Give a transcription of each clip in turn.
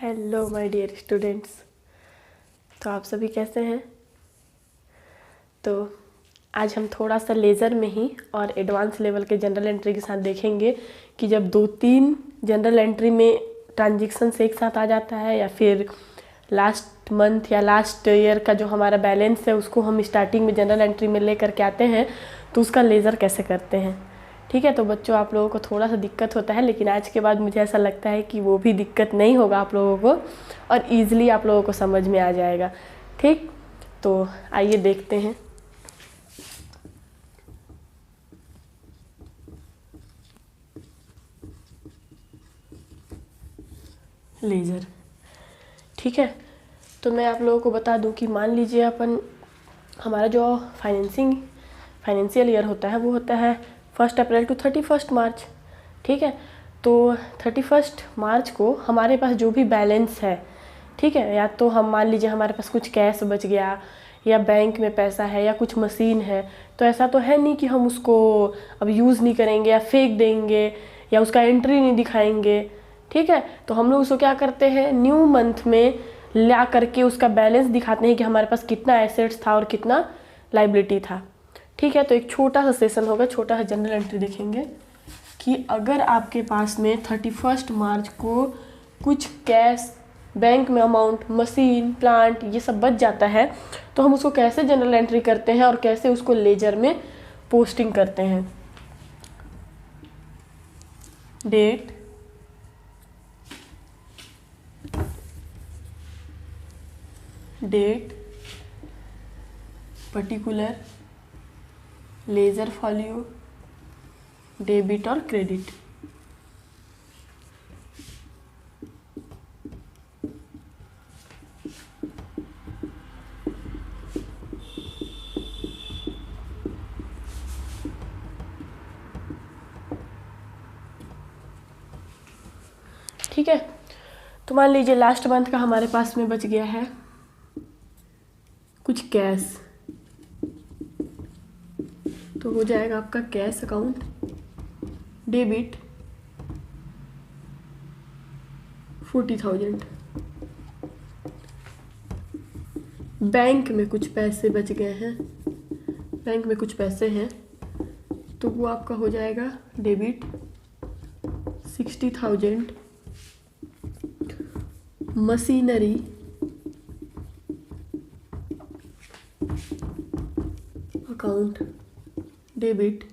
Hello my dear students. तो आप सभी कैसे हैं। तो आज हम थोड़ा सा लेज़र में ही और एडवांस लेवल के जनरल एंट्री के साथ देखेंगे कि जब 2-3 जनरल एंट्री में ट्रांजेक्शन एक साथ आ जाता है या फिर लास्ट मंथ या लास्ट ईयर का जो हमारा बैलेंस है उसको हम स्टार्टिंग में जनरल एंट्री में ले करके आते हैं तो उसका लेज़र कैसे करते हैं। ठीक है, तो बच्चों आप लोगों को थोड़ा सा दिक्कत होता है, लेकिन आज के बाद मुझे ऐसा लगता है कि वो भी दिक्कत नहीं होगा आप लोगों को और ईज़िली आप लोगों को समझ में आ जाएगा। ठीक, तो आइए देखते हैं। लेज़र, ठीक है, तो मैं आप लोगों को बता दूं कि मान लीजिए अपन हमारा जो फाइनेंशियल ईयर होता है वो होता है 1 अप्रैल टू 31 मार्च। ठीक है, तो 31 मार्च को हमारे पास जो भी बैलेंस है, ठीक है, या तो हम मान लीजिए हमारे पास कुछ कैश बच गया या बैंक में पैसा है या कुछ मशीन है, तो ऐसा तो है नहीं कि हम उसको अब यूज़ नहीं करेंगे या फेंक देंगे या उसका एंट्री नहीं दिखाएंगे। ठीक है, तो हम लोग उसको क्या करते हैं, न्यू मंथ में ला करके उसका बैलेंस दिखाते हैं कि हमारे पास कितना एसेट्स था और कितना लाइबिलिटी था। ठीक है, तो एक छोटा सा सेशन होगा, छोटा सा जनरल एंट्री देखेंगे कि अगर आपके पास में 31 मार्च को कुछ कैश, बैंक में अमाउंट, मशीन, प्लांट ये सब बच जाता है तो हम उसको कैसे जनरल एंट्री करते हैं और कैसे उसको लेजर में पोस्टिंग करते हैं। Date, particular, ledger folio, debit और क्रेडिट। ठीक है, तो मान लीजिए लास्ट मंथ का हमारे पास में बच गया है कुछ कैश, तो हो जाएगा आपका कैश अकाउंट, डेबिट 40,000। बैंक में कुछ पैसे बच गए हैं, बैंक में कुछ पैसे हैं तो वो आपका हो जाएगा डेबिट 60,000। Machinery account, debit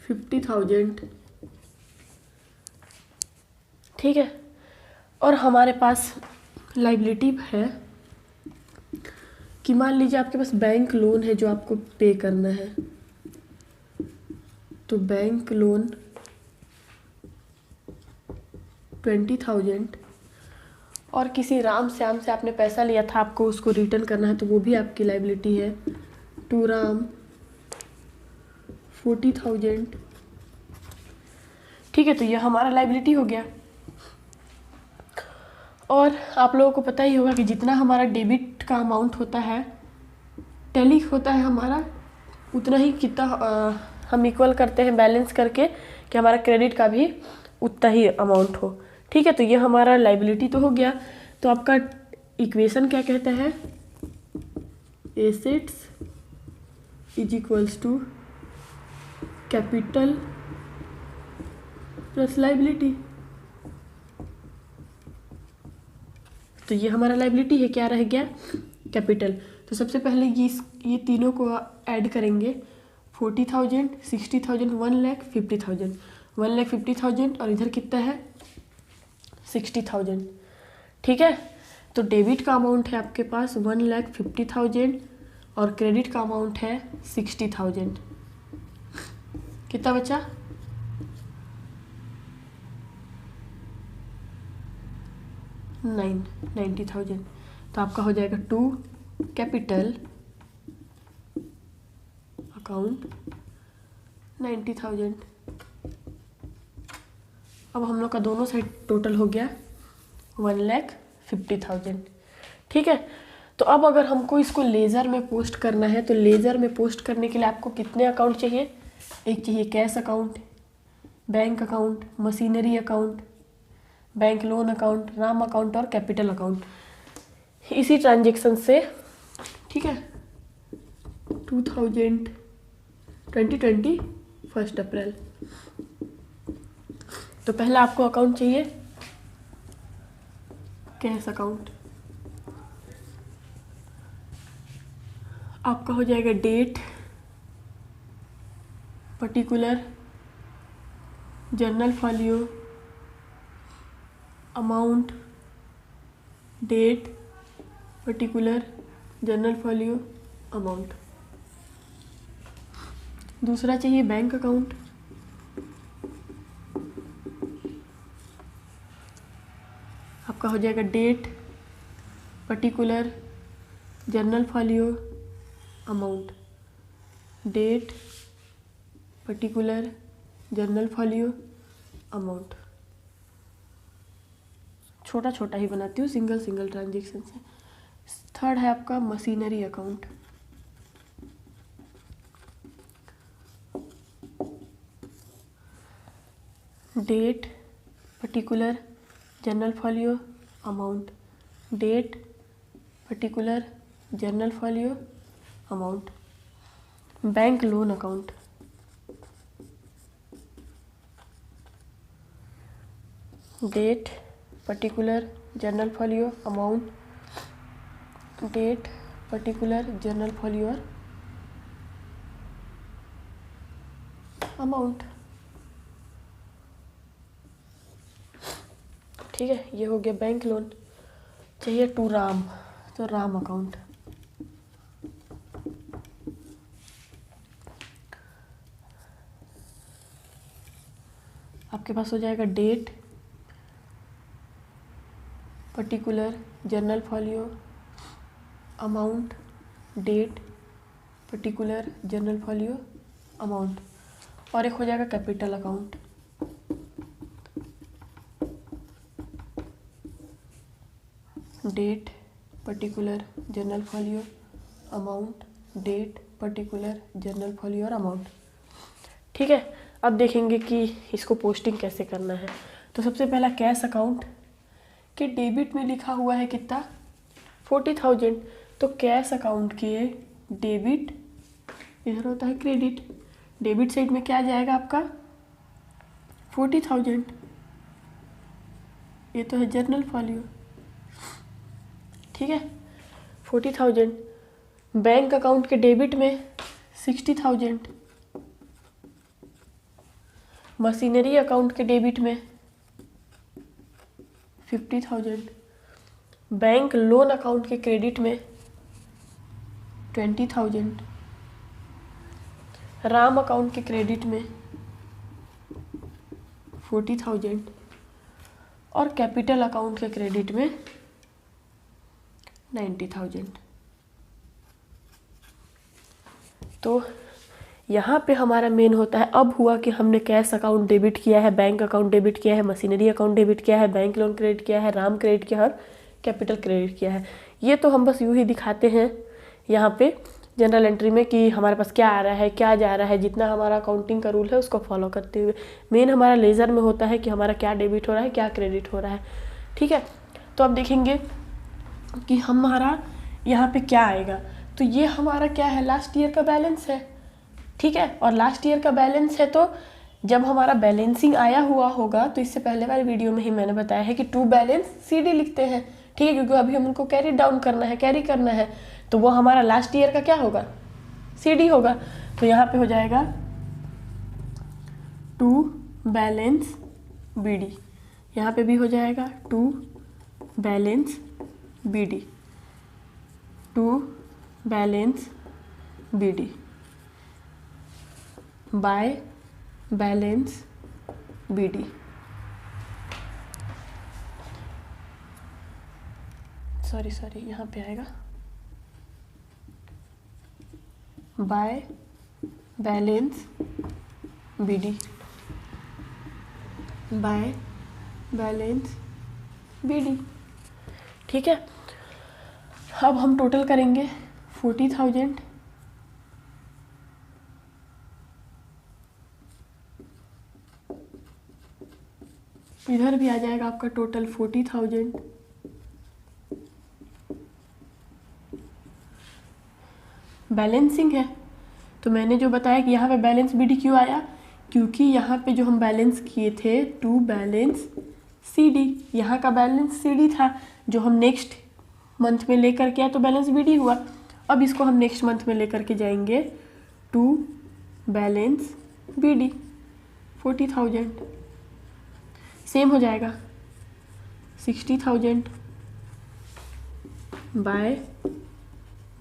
50,000। ठीक है, और हमारे पास लाइबिलिटी है कि मान लीजिए आपके पास बैंक लोन है जो आपको पे करना है, तो बैंक लोन 20,000 और किसी राम श्याम से आपने पैसा लिया था, आपको उसको रिटर्न करना है तो वो भी आपकी लाइबिलिटी है, टू राम 40,000। ठीक है, तो ये हमारा लाइबिलिटी हो गया। और आप लोगों को पता ही होगा कि जितना हमारा डेबिट का अमाउंट होता है, टैली होता है हमारा, उतना ही कितना हम इक्वल करते हैं बैलेंस करके कि हमारा क्रेडिट का भी उतना ही अमाउंट हो। ठीक है, तो ये हमारा लाइबिलिटी तो हो गया। तो आपका इक्वेशन क्या कहता है, assets is equals to capital plus liability. तो ये हमारा लाइबिलिटी है, क्या रह गया, कैपिटल। तो सबसे पहले ये तीनों को ऐड करेंगे, 40,000, 60,000, 1,50,000, 1,50,000 और इधर कितना है 60,000। ठीक है, तो डेबिट का अमाउंट है आपके पास 1,50,000 और क्रेडिट का अमाउंट है 60,000। कितना बचा, 90,000। तो आपका हो जाएगा टू कैपिटल अकाउंट 90,000। अब हम लोग का दोनों साइड टोटल हो गया 1,50,000। ठीक है, तो अब अगर हमको इसको लेज़र में पोस्ट करना है तो लेज़र में पोस्ट करने के लिए आपको कितने अकाउंट चाहिए, एक चाहिए cash account, bank account, machinery account, bank loan account, Ram account और कैपिटल अकाउंट, इसी ट्रांजेक्शन से, ठीक है, 2020 1 अप्रैल। तो पहला आपको अकाउंट चाहिए कैश अकाउंट। आपका हो जाएगा date, particular, journal folio, amount, date, particular, journal folio, amount. दूसरा चाहिए बैंक अकाउंट। आपका हो जाएगा date, particular, journal folio, amount. Date, particular, journal folio, amount. छोटा छोटा ही बनाती हूँ, सिंगल सिंगल ट्रांजेक्शन से। थर्ड है आपका machinery account. Date, particular, journal folio, amount. Date, particular, journal folio, amount. Bank loan account. Date, particular, journal folio, amount. Date, particular, journal folio और amount. ठीक है, ये हो गया बैंक लोन। चाहिए टू राम, तो राम अकाउंट। आपके पास हो जाएगा date, particular, journal folio, amount. Date, particular, journal folio, amount. और एक हो जाएगा capital account. Date, particular, journal folio, amount. Date, particular, journal folio और अमाउंट। ठीक है, अब देखेंगे कि इसको पोस्टिंग कैसे करना है। तो सबसे पहला कैश अकाउंट के डेबिट में लिखा हुआ है कितना, 40,000। तो कैश अकाउंट के डेबिट, इधर होता है क्रेडिट, डेबिट साइड में क्या जाएगा आपका 40,000। ये तो है जर्नल फॉलियो, ठीक है, 40,000। बैंक अकाउंट के डेबिट में 60,000। मशीनरी अकाउंट के डेबिट में 50,000। बैंक लोन अकाउंट के क्रेडिट में 20,000। राम अकाउंट के क्रेडिट में 40,000 और कैपिटल अकाउंट के क्रेडिट में 90,000। तो यहाँ पे हमारा मेन होता है, अब हुआ कि हमने कैश अकाउंट डेबिट किया है, बैंक अकाउंट डेबिट किया है, मशीनरी अकाउंट डेबिट किया है, बैंक लोन क्रेडिट किया है, राम क्रेडिट किया है और कैपिटल क्रेडिट किया है। ये तो हम बस यूँ ही दिखाते हैं यहाँ पे जनरल एंट्री में कि हमारे पास क्या आ रहा है, क्या जा रहा है, जितना हमारा अकाउंटिंग का रूल है उसको फॉलो करते हुए। मेन हमारा लेजर में होता है कि हमारा क्या डेबिट हो रहा है, क्या क्रेडिट हो रहा है। ठीक है, तो अब देखेंगे कि हमारा यहाँ पे क्या आएगा। तो ये हमारा क्या है, लास्ट ईयर का बैलेंस है। ठीक है, और लास्ट ईयर का बैलेंस है तो जब हमारा बैलेंसिंग आया हुआ होगा, तो इससे पहले वाले वीडियो में ही मैंने बताया है कि टू बैलेंस CD लिखते हैं। ठीक है, क्योंकि अभी हम उनको कैरी डाउन करना है, कैरी करना है, तो वो हमारा लास्ट ईयर का क्या होगा, CD होगा। तो यहाँ पे हो जाएगा टू बैलेंस BD, यहाँ पे भी हो जाएगा to balance BD, to balance BD by balance BD। Sorry यहाँ पे आएगा by balance BD, by balance BD। ठीक है, अब हम टोटल करेंगे 40,000 + इधर भी आ जाएगा आपका टोटल 40,000। बैलेंसिंग है तो मैंने जो बताया कि यहाँ पे बैलेंस BD क्यों आया, क्योंकि यहाँ पे जो हम बैलेंस किए थे टू बैलेंस CD, यहाँ का बैलेंस CD था जो हम नेक्स्ट मंथ में लेकर के आए तो बैलेंस BD हुआ। अब इसको हम नेक्स्ट मंथ में लेकर के जाएंगे टू बैलेंस BD 40,000। सेम हो जाएगा 60,000 बाय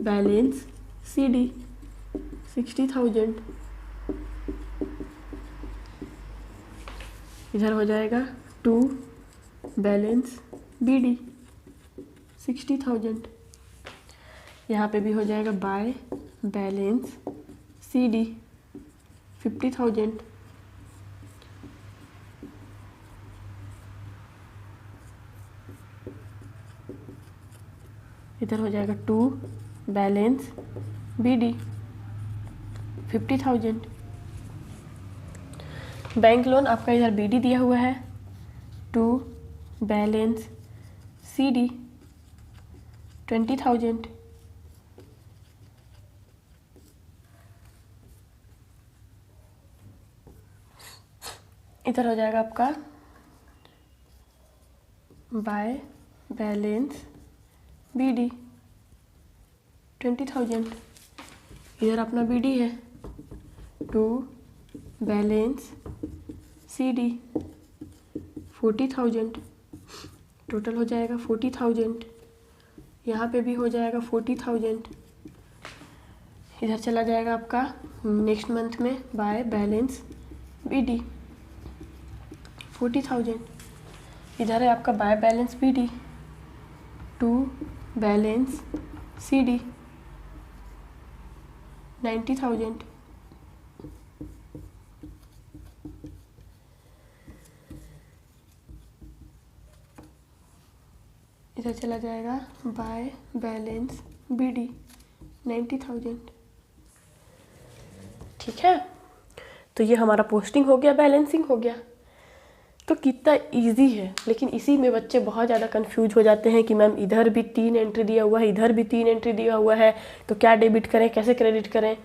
बैलेंस CD 60,000। इधर हो जाएगा टू बैलेंस BD 60,000। यहाँ पे भी हो जाएगा बाय बैलेंस CD 50,000। इधर हो जाएगा to balance BD 50,000। Bank loan आपका इधर BD दिया हुआ है टू बैलेंस CD 20,000। इधर हो जाएगा आपका बाय बैलेंस BD 20,000। इधर अपना BD है टू बैलेंस CD 40,000। टोटल हो जाएगा 40,000। यहाँ पे भी हो जाएगा 40,000। इधर चला जाएगा आपका नेक्स्ट मंथ में बाय बैलेंस BD 40,000। इधर है आपका by balance BD to balance CD 90,000। इधर चला जाएगा बाय बैलेंस BD 90,000। ठीक है, तो ये हमारा पोस्टिंग हो गया, बैलेंसिंग हो गया। तो कितना इजी है, लेकिन इसी में बच्चे बहुत ज़्यादा कंफ्यूज हो जाते हैं कि मैम इधर भी 3 एंट्री दिया हुआ है, इधर भी 3 एंट्री दिया हुआ है, तो क्या डेबिट करें, कैसे क्रेडिट करें।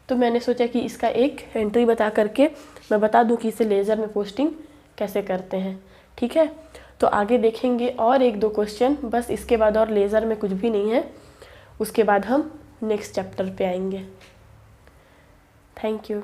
तो मैंने सोचा कि इसका एक एंट्री बता करके मैं बता दूं कि इसे लेज़र में पोस्टिंग कैसे करते हैं। ठीक है, तो आगे देखेंगे और 1-2 क्वेश्चन, बस इसके बाद और लेज़र में कुछ भी नहीं है। उसके बाद हम नेक्स्ट चैप्टर पे आएंगे। Thank you.